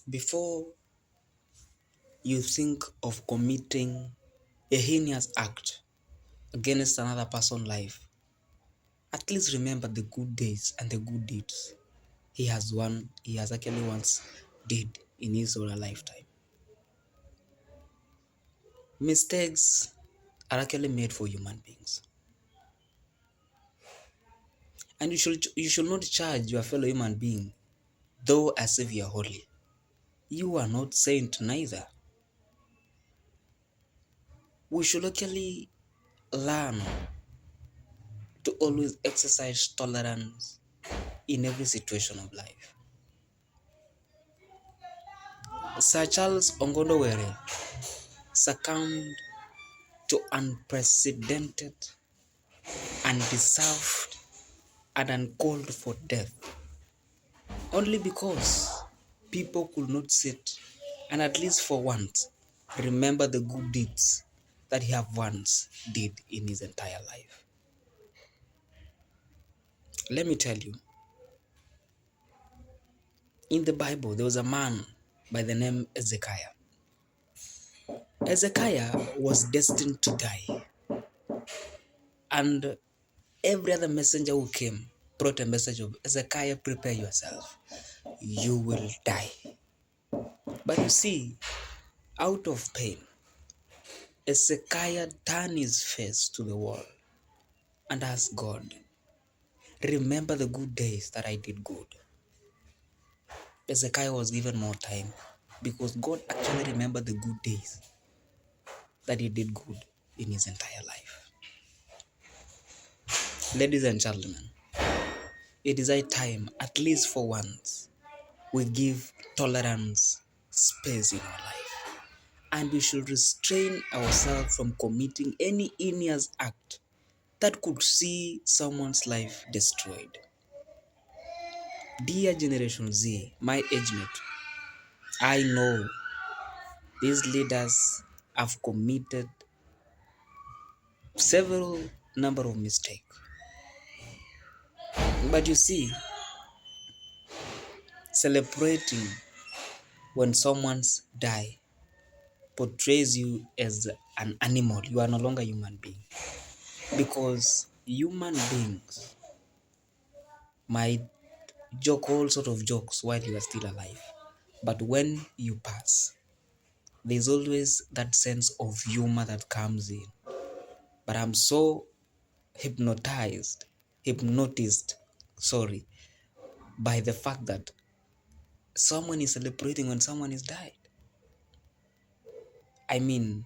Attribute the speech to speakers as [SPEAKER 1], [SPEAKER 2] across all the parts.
[SPEAKER 1] Before you think of committing a heinous act against another person's life, at least remember the good days and the good deeds he has actually once did in his or her lifetime. Mistakes are actually made for human beings. And you should not charge your fellow human being though as if you are holy. You are not saint neither. We should actually learn to always exercise tolerance in every situation of life. Sir Charles Ongondo Were succumbed to unprecedented, undeserved, and uncalled for death only because people could not sit and at least for once remember the good deeds that he have once did in his entire life. Let me tell you, in the Bible, there was a man by the name Ezekiah. Ezekiah was destined to die, and every other messenger who came brought a message of Ezekiah, prepare yourself, you will die. But you see, out of pain, Ezekiah turned his face to the wall and asked God, remember the good days that I did good. Ezekiah was given more time because God actually remembered the good days that he did good in his entire life. Ladies and gentlemen, it is high time, at least for once, we give tolerance space in our life. And we should restrain ourselves from committing any heinous act that could see someone's life destroyed. Dear Generation Z, my age mate, I know these leaders have committed several number of mistakes. But you see, celebrating when someone's die portrays you as an animal. You are no longer a human being. Because human beings might joke all sort of jokes while you are still alive. But when you pass, there's always that sense of humor that comes in. But I'm so hypnotized, by the fact that someone is celebrating when someone is died. I mean,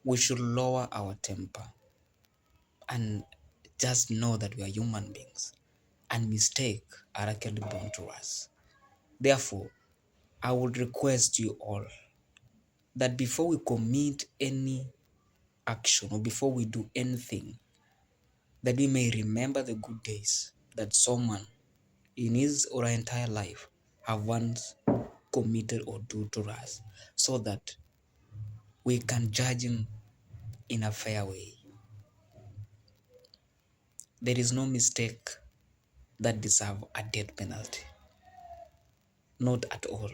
[SPEAKER 1] we should lower our temper and just know that we are human beings and mistakes are actually born to us. Therefore, I would request you all that before we commit any action or before we do anything, that we may remember the good days that someone in his or her entire life have once committed or do to us, so that we can judge him in a fair way. There is no mistake that deserve a death penalty. Not at all.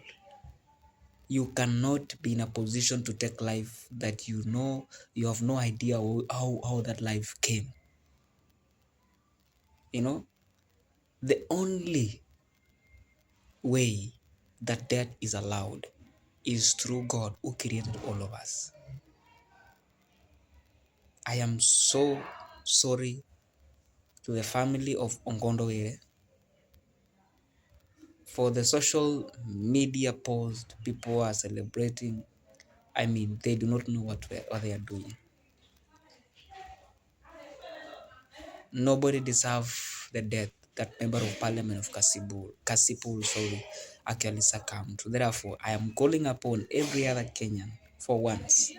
[SPEAKER 1] You cannot be in a position to take life that you know you have no idea how that life came. The only way that death is allowed is through God who created all of us. I am so sorry to the family of Ongondo Were for the social media post people are celebrating. I mean, they do not know what they are doing. Nobody deserves the death that member of parliament of Kasipul, actually succumbed to. Therefore, I am calling upon every other Kenyan for once.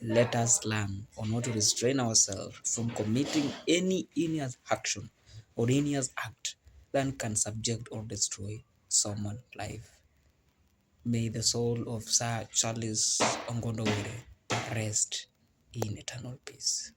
[SPEAKER 1] Let us learn on how to restrain ourselves from committing any heinous action or heinous act that can subject or destroy someone's life. May the soul of Sir Charles Ongondo Were rest in eternal peace.